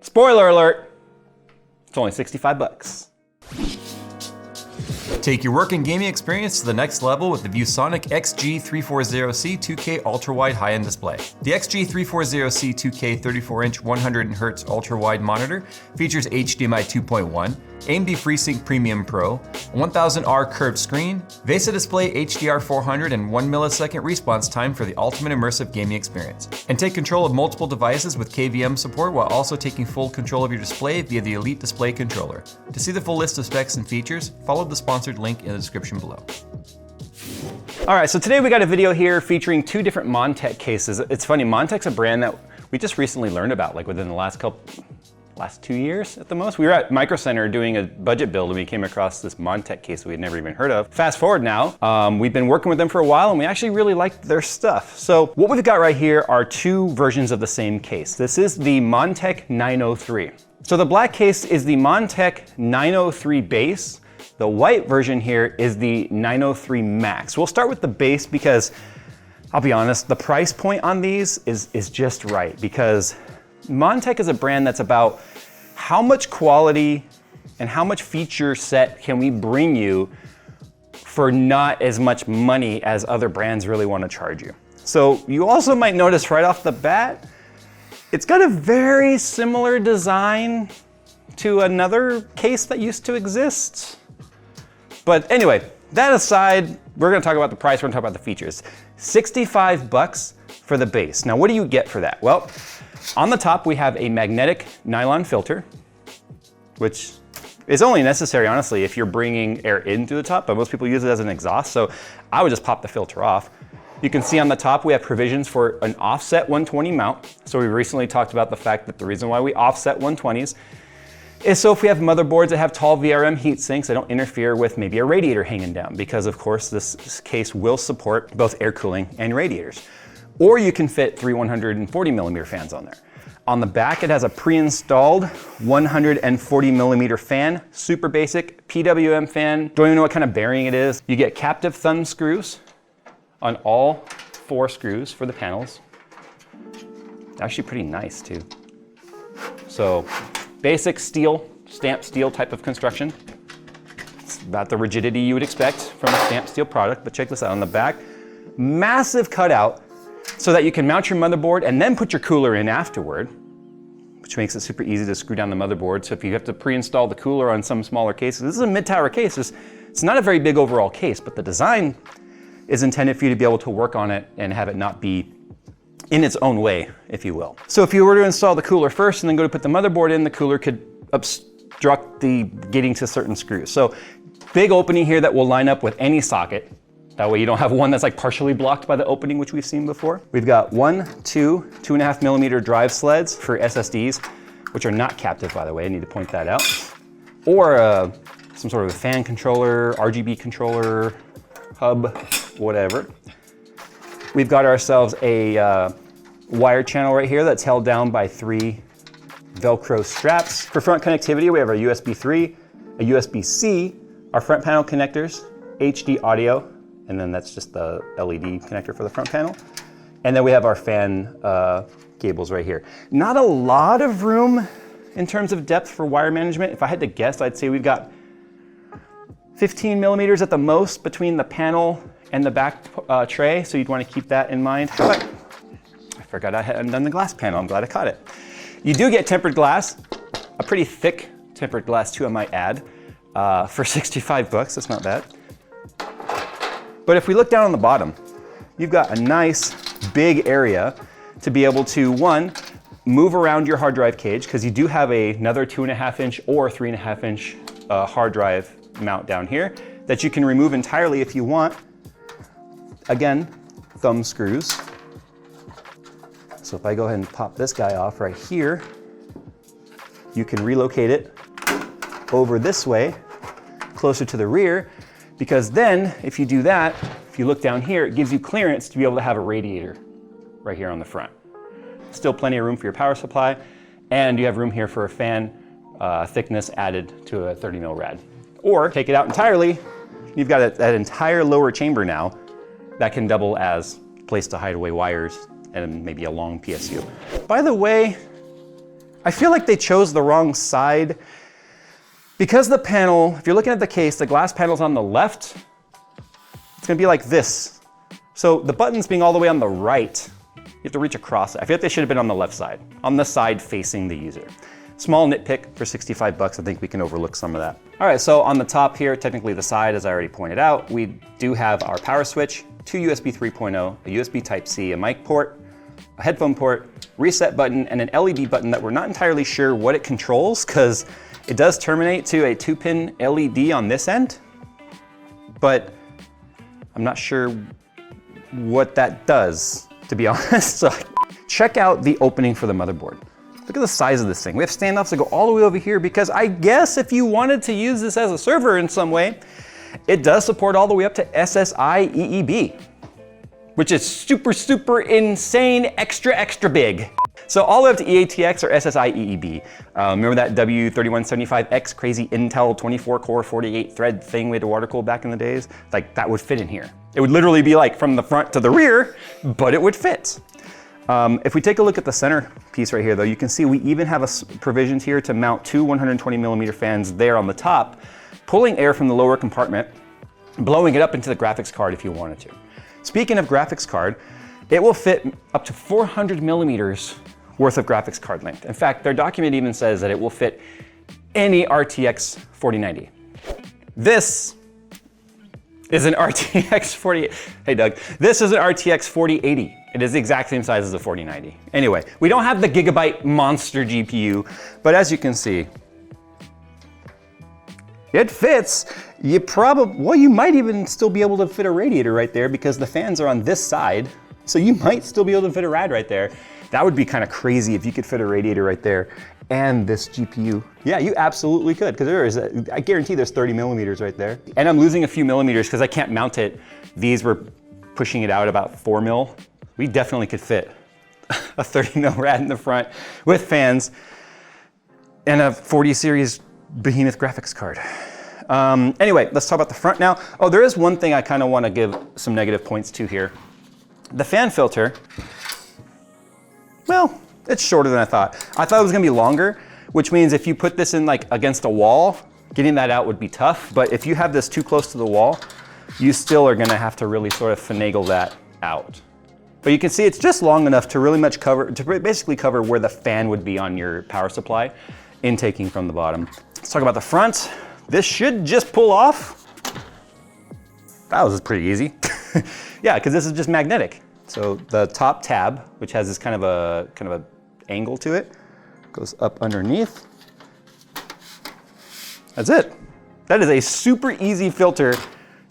Spoiler alert, it's only 65 bucks. Take your work and gaming experience to the next level with the ViewSonic XG340C 2K ultra-wide high-end display. The XG340C 2K 34-inch 100Hz ultra-wide monitor features HDMI 2.1, AMD FreeSync Premium Pro, a 1000R curved screen, VESA display HDR 400 and 1 millisecond response time for the ultimate immersive gaming experience. And take control of multiple devices with KVM support while also taking full control of your display via the Elite Display Controller. To see the full list of specs and features, follow the sponsored link in the description below. All right, so today we got a video here featuring two different Montech cases. It's funny, Montech's a brand that we just recently learned about, like within the last 2 years at the most. We were at Micro Center doing a budget build and we came across this Montech case we had never even heard of. Fast forward now, we've been working with them for a while and we actually really liked their stuff. So what we've got right here are two versions of the same case. This is the Montech 903. So the black case is the Montech 903 base. The white version here is the 903 Max. We'll start with the base because I'll be honest, the price point on these is just right, because Montech is a brand that's about how much quality and how much feature set can we bring you for not as much money as other brands really want to charge you. So you also might notice right off the bat, it's got a very similar design to another case that used to exist. But anyway, that aside, we're gonna talk about the price, we're gonna talk about the features. 65 bucks for the base. Now, what do you get for that? Well, on the top, we have a magnetic nylon filter, which is only necessary, honestly, if you're bringing air in through the top, but most people use it as an exhaust, so I would just pop the filter off. You can see on the top, we have provisions for an offset 120 mount. So we recently talked about the fact that the reason why we offset 120s is so if we have motherboards that have tall VRM heat sinks, they don't interfere with maybe a radiator hanging down, because of course this case will support both air cooling and radiators. Or you can fit three 140mm fans on there. On the back, it has a pre-installed 140mm fan, super basic PWM fan. Don't even know what kind of bearing it is. You get captive thumb screws on all 4 screws for the panels. Actually pretty nice too. So basic steel, stamped steel type of construction. It's about the rigidity you would expect from a stamped steel product, but check this out on the back. Massive cutout so that you can mount your motherboard and then put your cooler in afterward, which makes it super easy to screw down the motherboard. So if you have to pre-install the cooler on some smaller cases, this is a mid-tower case. It's not a very big overall case, but the design is intended for you to be able to work on it and have it not be in its own way, if you will. So if you were to install the cooler first and then go to put the motherboard in, the cooler could obstruct the getting to certain screws. So big opening here that will line up with any socket. That way you don't have one that's like partially blocked by the opening, which we've seen before. We've got 2.5mm drive sleds for SSDs, which are not captive, by the way, I need to point that out. Or some sort of a fan controller, RGB controller, hub, whatever. We've got ourselves a wire channel right here that's held down by 3 Velcro straps. For front connectivity, we have our USB 3, a USB-C, our front panel connectors, HD audio, and then that's just the LED connector for the front panel. And then we have our fan cables right here. Not a lot of room in terms of depth for wire management. If I had to guess, I'd say we've got 15mm at the most between the panel and the back tray, so you'd want to keep that in mind. But I forgot I hadn't done the glass panel. I'm glad I caught it. You do get tempered glass, a pretty thick tempered glass too, I might add, for 65 bucks. That's not bad. But if we look down on the bottom, you've got a nice big area to be able to, one, move around your hard drive cage, because you do have another 2.5-inch or 3.5-inch hard drive mount down here that you can remove entirely if you want. Again, thumb screws. So if I go ahead and pop this guy off right here, you can relocate it over this way, closer to the rear, because then if you do that, if you look down here, it gives you clearance to be able to have a radiator right here on the front. Still plenty of room for your power supply, and you have room here for a fan thickness added to a 30mm rad. Or take it out entirely, you've got that entire lower chamber now that can double as a place to hide away wires and maybe a long PSU. By the way, I feel like they chose the wrong side because the panel, if you're looking at the case, the glass panel's on the left, it's gonna be like this. So the buttons being all the way on the right, you have to reach across it. I feel like they should have been on the left side, on the side facing the user. Small nitpick for 65 bucks, I think we can overlook some of that. All right, so on the top here, technically the side, as I already pointed out, we do have our power switch, 2 USB 3.0, a USB Type-C, a mic port, a headphone port, reset button, and an LED button that we're not entirely sure what it controls because it does terminate to a 2-pin LED on this end, but I'm not sure what that does, to be honest. So check out the opening for the motherboard. Look at the size of this thing. We have standoffs that go all the way over here because I guess if you wanted to use this as a server in some way, it does support all the way up to SSI EEB, which is super, super insane, extra big. So all the way up to EATX or SSI EEB. Remember that W3175X crazy Intel 24 core 48 thread thing we had to water cool back in the days? Like that would fit in here. It would literally be like from the front to the rear, but it would fit. If we take a look at the center piece right here though, you can see we even have provisions here to mount 2 120mm fans there on the top, pulling air from the lower compartment, blowing it up into the graphics card if you wanted to. Speaking of graphics card, it will fit up to 400mm worth of graphics card length. In fact, their document even says that it will fit any RTX 4090. This is an RTX 40, hey Doug, this is an RTX 4080. It is the exact same size as the 4090. Anyway, we don't have the gigabyte monster GPU, but as you can see, it fits. You might even still be able to fit a radiator right there because the fans are on this side. So you might still be able to fit a rad right there. That would be kind of crazy if you could fit a radiator right there and this GPU. Yeah, you absolutely could, because I guarantee there's 30mm right there. And I'm losing a few millimeters because I can't mount it. These were pushing it out about 4mm. We definitely could fit a 30mm rad in the front with fans and a 40 series behemoth graphics card. Anyway, let's talk about the front now. Oh, there is one thing I kind of want to give some negative points to here. The fan filter, well, it's shorter than I thought. I thought it was gonna be longer, which means if you put this in like against a wall, getting that out would be tough. But if you have this too close to the wall, you still are gonna have to really sort of finagle that out. But you can see it's just long enough to really much cover, to basically cover where the fan would be on your power supply, intaking from the bottom. Let's talk about the front. This should just pull off. That was pretty easy. Yeah, because this is just magnetic. So the top tab, which has this kind of a angle to it, goes up underneath. That's it. That is a super easy filter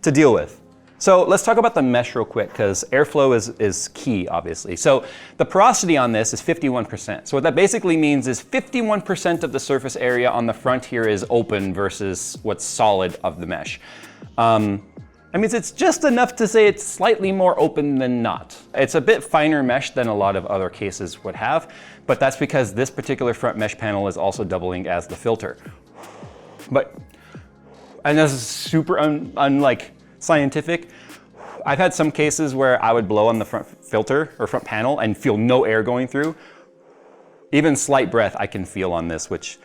to deal with. So let's talk about the mesh real quick, because airflow is key, obviously. So the porosity on this is 51%. So what that basically means is 51% of the surface area on the front here is open versus what's solid of the mesh. That means it's just enough to say it's slightly more open than not. It's a bit finer mesh than a lot of other cases would have, but that's because this particular front mesh panel is also doubling as the filter. And this is super unlike scientific. I've had some cases where I would blow on the front filter or front panel and feel no air going through. Even slight breath I can feel on this, which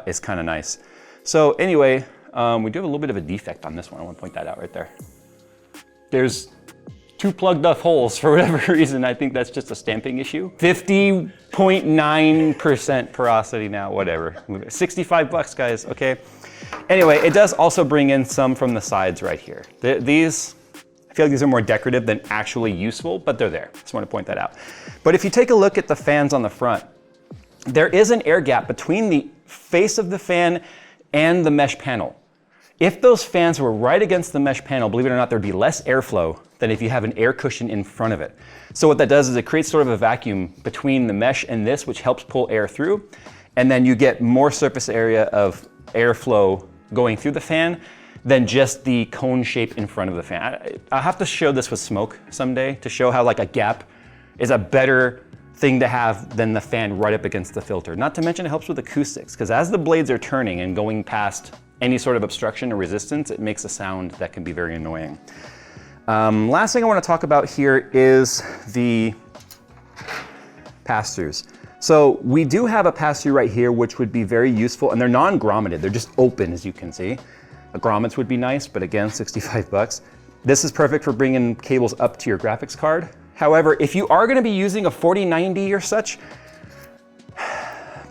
is kind of nice. So anyway, we do have a little bit of a defect on this one. I want to point that out right there. There's 2 plugged up holes for whatever reason. I think that's just a stamping issue. 50.9% porosity now, whatever. 65 bucks, guys, okay? Anyway, it does also bring in some from the sides right here. These, I feel like these are more decorative than actually useful, but they're there. Just want to point that out. But if you take a look at the fans on the front, there is an air gap between the face of the fan and the mesh panel. If those fans were right against the mesh panel, believe it or not, there'd be less airflow than if you have an air cushion in front of it. So what that does is it creates sort of a vacuum between the mesh and this, which helps pull air through. And then you get more surface area of airflow going through the fan than just the cone shape in front of the fan. I'll have to show this with smoke someday to show how like a gap is a better thing to have than the fan right up against the filter. Not to mention it helps with acoustics, because as the blades are turning and going past any sort of obstruction or resistance, it makes a sound that can be very annoying. Last thing I want to talk about here is the pass-throughs. So we do have a pass-through right here, which would be very useful, and they're non-grommeted. They're just open, as you can see. A grommets would be nice, but again, 65 bucks. This is perfect for bringing cables up to your graphics card. However, if you are gonna be using a 4090 or such,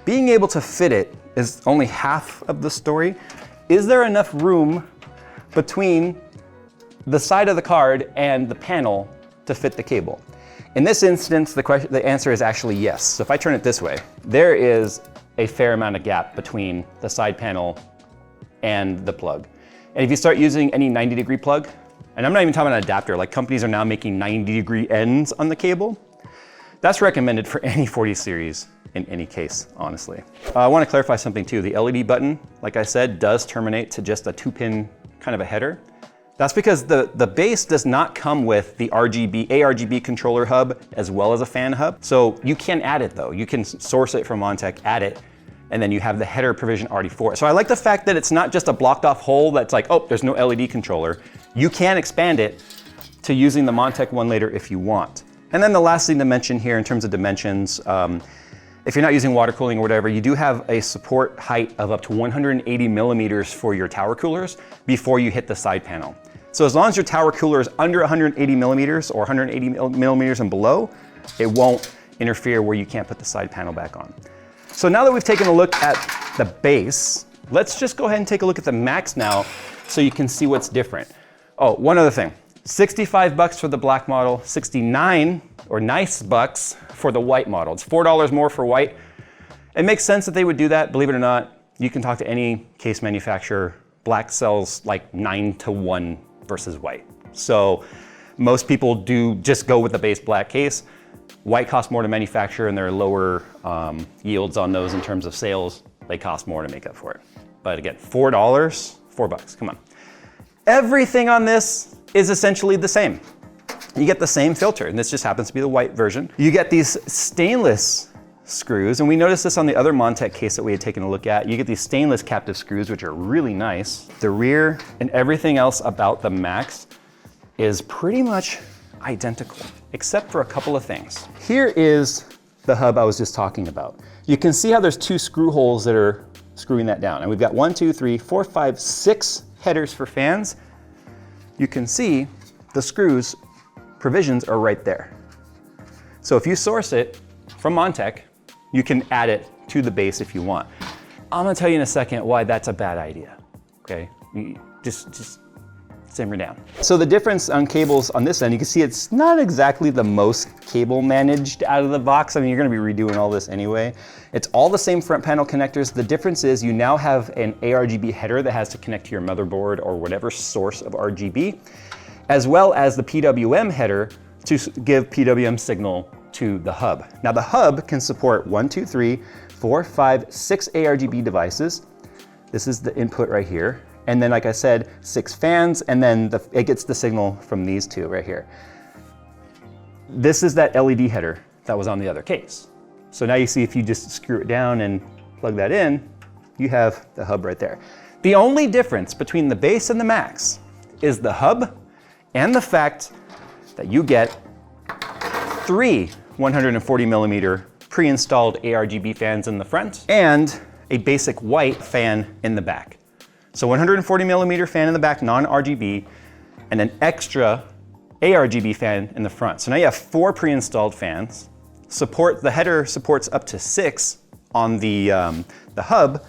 being able to fit it is only half of the story. Is there enough room between the side of the card and the panel to fit the cable? In this instance, the answer is actually yes. So if I turn it this way, there is a fair amount of gap between the side panel and the plug. And if you start using any 90-degree plug, and I'm not even talking about an adapter, like companies are now making 90-degree ends on the cable, that's recommended for any 40 series in any case, honestly. I want to clarify something too. The LED button, like I said, does terminate to just a 2-pin kind of a header. That's because the base does not come with the ARGB controller hub as well as a fan hub. So you can add it though. You can source it from Montech, add it, and then you have the header provision already for it. So I like the fact that it's not just a blocked off hole that's like, oh, there's no LED controller. You can expand it to using the Montech one later if you want. And then the last thing to mention here in terms of dimensions, if you're not using water cooling or whatever, you do have a support height of up to 180 millimeters for your tower coolers before you hit the side panel. So as long as your tower cooler is under 180 millimeters or 180 millimeters and below, it won't interfere where you can't put the side panel back on. So now that we've taken a look at the base, let's just go ahead and take a look at the max now so you can see what's different. Oh, one other thing. 65 bucks for the black model, 69 or nice bucks for the white model. It's $4 more for white. It makes sense that they would do that. Believe it or not, you can talk to any case manufacturer. Black sells like 9-to-1 versus white. So most people do just go with the base black case. White costs more to manufacture and there are lower yields on those in terms of sales. They cost more to make up for it. But again, $4, $4, come on. Everything on this is essentially the same. You get the same filter, and this just happens to be the white version. You get these stainless screws, and we noticed this on the other Montech case that we had taken a look at. You get these stainless captive screws, which are really nice. The rear and everything else about the Max is pretty much identical, except for a couple of things. Here is the hub I was just talking about. You can see how there's 2 screw holes that are screwing that down. And we've got 1, 2, 3, 4, 5, 6 headers for fans. You can see the screws provisions are right there. So if you source it from Montech, you can add it to the base if you want. I'm gonna tell you in a second why that's a bad idea, okay? Just simmer down. So the difference on cables on this end, you can see it's not exactly the most cable managed out of the box. I mean, you're gonna be redoing all this anyway. It's all the same front panel connectors. The difference is you now have an ARGB header that has to connect to your motherboard or whatever source of RGB, as well as the PWM header to give PWM signal to the hub. Now the hub can support 1, 2, 3, 4, 5, 6 ARGB devices. This is the input right here. And then, like I said, 6 fans, and then it gets the signal from these 2 right here. This is that LED header that was on the other case. So now you see if you just screw it down and plug that in, you have the hub right there. The only difference between the base and the Max is the hub and the fact that you get 3 140 millimeter pre-installed ARGB fans in the front and a basic white fan in the back. So 140 millimeter fan in the back, non-RGB, and an extra ARGB fan in the front. So now you have 4 pre-installed fans. The header supports up to 6 on the hub,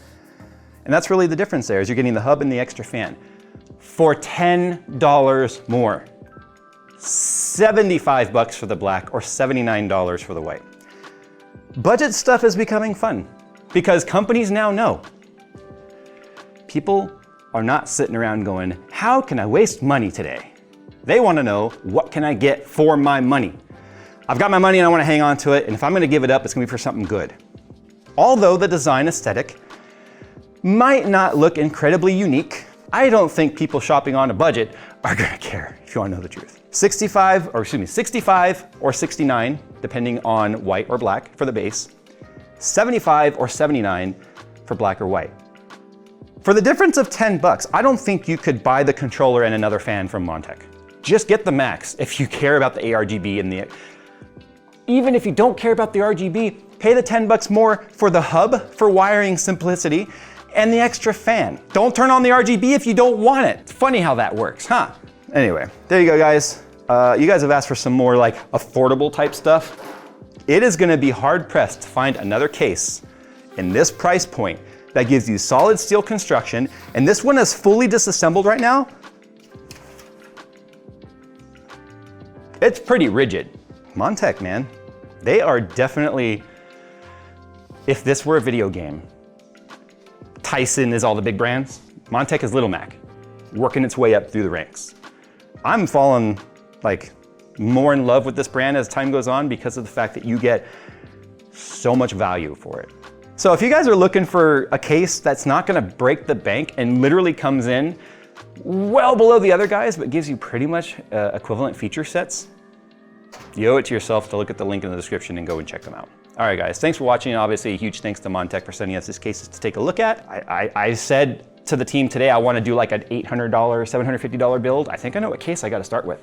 and that's really the difference there, is you're getting the hub and the extra fan for $10 more. 75 bucks for the black or $79 for the white. Budget stuff is becoming fun because companies now know people are not sitting around going, how can I waste money today? They want to know, what can I get for my money? I've got my money and I want to hang on to it, and if I'm going to give it up, it's going to be for something good. Although the design aesthetic might not look incredibly unique, I don't think people shopping on a budget are going to care, if you want to know the truth. 65 or 69, depending on white or black for the base. 75 or 79 for black or white. For the difference of 10 bucks, I don't think you could buy the controller and another fan from Montech. Just get the Max if you care about the ARGB and even if you don't care about the RGB, Pay the 10 bucks more for the hub for wiring simplicity and the extra fan. Don't turn on the RGB if you don't want it. It's funny how that works, huh? Anyway, there you go, guys. You guys have asked for some more like affordable type stuff. It is gonna be hard pressed to find another case in this price point that gives you solid steel construction, and this one is fully disassembled right now. It's pretty rigid. Montech, man. They are definitely, if this were a video game, Tyson is all the big brands, Montech is Little Mac, working its way up through the ranks. I'm falling like more in love with this brand as time goes on because of the fact that you get so much value for it. So if you guys are looking for a case that's not gonna break the bank and literally comes in well below the other guys, but gives you pretty much equivalent feature sets, you owe it to yourself to look at the link in the description and go and check them out. All right, guys, thanks for watching. Obviously, a huge thanks to Montech for sending us these cases to take a look at. I said to the team today, I wanna do like an $800, $750 build. I think I know what case I gotta start with.